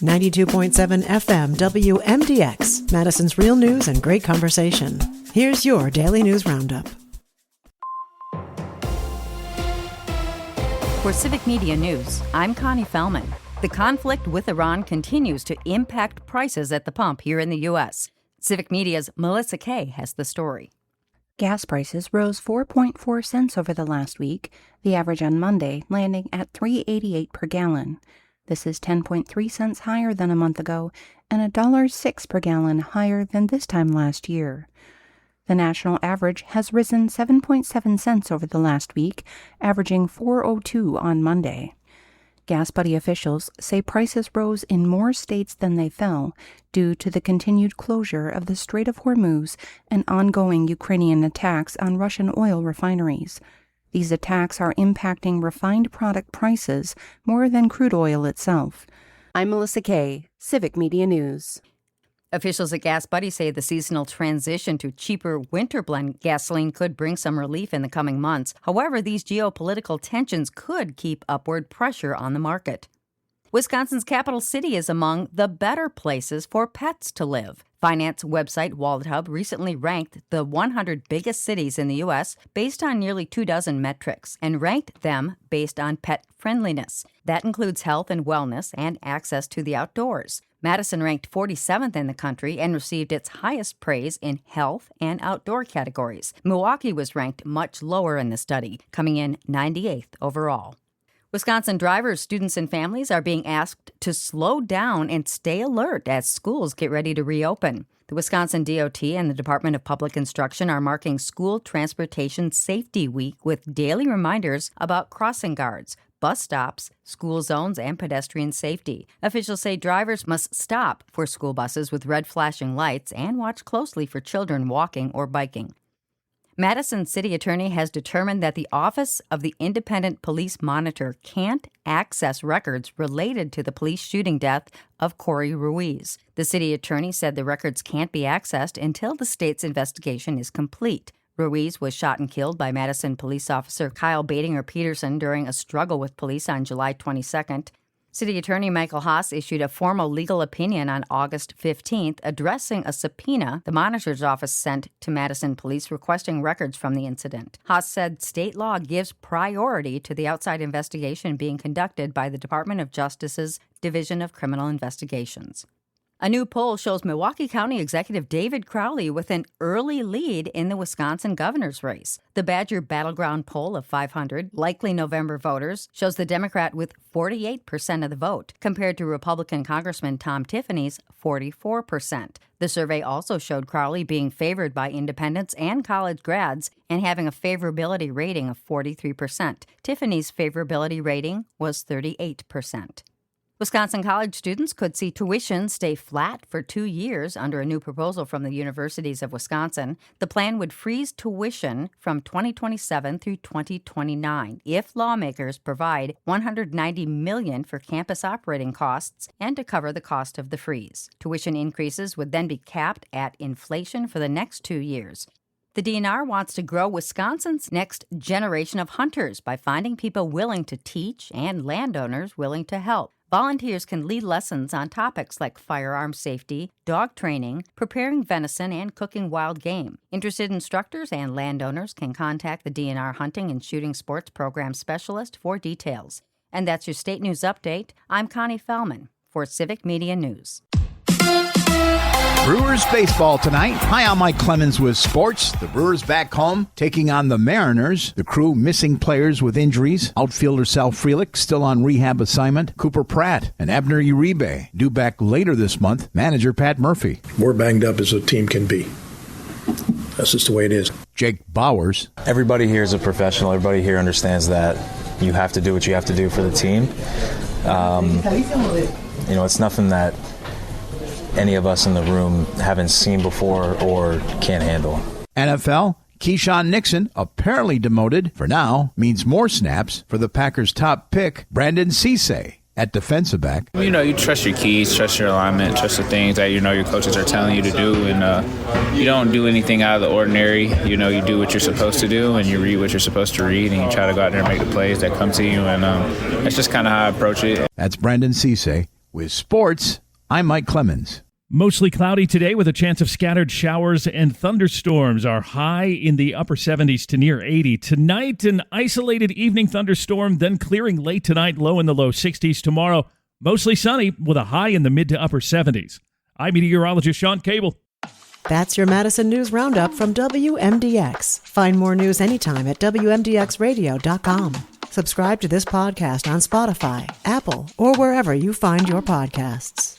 92.7 FM WMDX, Madison's real news and great conversation. Here's your Daily News Roundup. For Civic Media News, I'm Connie Fellman. The conflict with Iran continues to impact prices at the pump here in the U.S. Civic Media's Melissa Kay has the story. Gas prices rose 4.4 cents over the last week, the average on Monday landing at $3.88 per gallon. This is 10.3 cents higher than a month ago and $1.06 per gallon higher than this time last year. The national average has risen 7.7 cents over the last week, averaging $4.02 on Monday. Gas Buddy officials say prices rose in more states than they fell due to the continued closure of the Strait of Hormuz and ongoing Ukrainian attacks on Russian oil refineries. These attacks are impacting refined product prices more than crude oil itself. I'm Melissa Kay, Civic Media News. Officials at Gas Buddy say the seasonal transition to cheaper winter blend gasoline could bring some relief in the coming months. However, these geopolitical tensions could keep upward pressure on the market. Wisconsin's capital city is among the better places for pets to live. Finance website WalletHub recently ranked the 100 biggest cities in the U.S. based on nearly 24 metrics and ranked them based on pet friendliness. That includes health and wellness and access to the outdoors. Madison ranked 47th in the country and received its highest praise in health and outdoor categories. Milwaukee was ranked much lower in the study, coming in 98th overall. Wisconsin drivers, students, and families are being asked to slow down and stay alert as schools get ready to reopen. The Wisconsin DOT and the Department of Public Instruction are marking School Transportation Safety Week with daily reminders about crossing guards, bus stops, school zones, and pedestrian safety. Officials say drivers must stop for school buses with red flashing lights and watch closely for children walking or biking. Madison City Attorney has determined that the Office of the Independent Police Monitor can't access records related to the police shooting death of Corey Ruiz. The city attorney said the records can't be accessed until the state's investigation is complete. Ruiz was shot and killed by Madison police officer Kyle Batinger Peterson during a struggle with police on July 22nd. City Attorney Michael Haas issued a formal legal opinion on August 15th addressing a subpoena the monitor's office sent to Madison police requesting records from the incident. Haas said state law gives priority to the outside investigation being conducted by the Department of Justice's Division of Criminal Investigations. A new poll shows Milwaukee County Executive David Crowley with an early lead in the Wisconsin governor's race. The Badger Battleground poll of 500 likely November voters shows the Democrat with 48% of the vote, compared to Republican Congressman Tom Tiffany's 44%. The survey also showed Crowley being favored by independents and college grads and having a favorability rating of 43%. Tiffany's favorability rating was 38%. Wisconsin college students could see tuition stay flat for 2 years under a new proposal from the universities of Wisconsin. The plan would freeze tuition from 2027 through 2029 if lawmakers provide $190 million for campus operating costs and to cover the cost of the freeze. Tuition increases would then be capped at inflation for the next 2 years. The DNR wants to grow Wisconsin's next generation of hunters by finding people willing to teach and landowners willing to help. Volunteers can lead lessons on topics like firearm safety, dog training, preparing venison, and cooking wild game. Interested instructors and landowners can contact the DNR Hunting and Shooting Sports Program Specialist for details. And that's your state news update. I'm Connie Fellman for Civic Media News. Brewers baseball tonight. Hi, I'm Mike Clemens with sports. The Brewers back home taking on the Mariners. The crew missing players with injuries. Outfielder Sal Frelick still on rehab assignment. Cooper Pratt and Abner Uribe due back later this month. Manager Pat Murphy. We're banged up as a team can be. That's just the way it is. Jake Bowers. Everybody here is a professional. Everybody here understands that you have to do what you have to do for the team. It's nothing that any of us in the room haven't seen before or can't handle. NFL, Keyshawn Nixon, apparently demoted for now, means more snaps for the Packers' top pick, Brandon Cisse, at defensive back. You trust your keys, trust your alignment, trust the things that your coaches are telling you to do, and you don't do anything out of the ordinary. You do what you're supposed to do, and you read what you're supposed to read, and you try to go out there and make the plays that come to you, and that's just kind of how I approach it. That's Brandon Cisse With sports, I'm Mike Clemens. Mostly cloudy today with a chance of scattered showers and thunderstorms. Our high in the upper 70s to near 80. Tonight, an isolated evening thunderstorm, then clearing late tonight, low in the low 60s. Tomorrow, mostly sunny with a high in the mid to upper 70s. I'm meteorologist Sean Cable. That's your Madison News Roundup from WMDX. Find more news anytime at WMDXradio.com. Subscribe to this podcast on Spotify, Apple, or wherever you find your podcasts.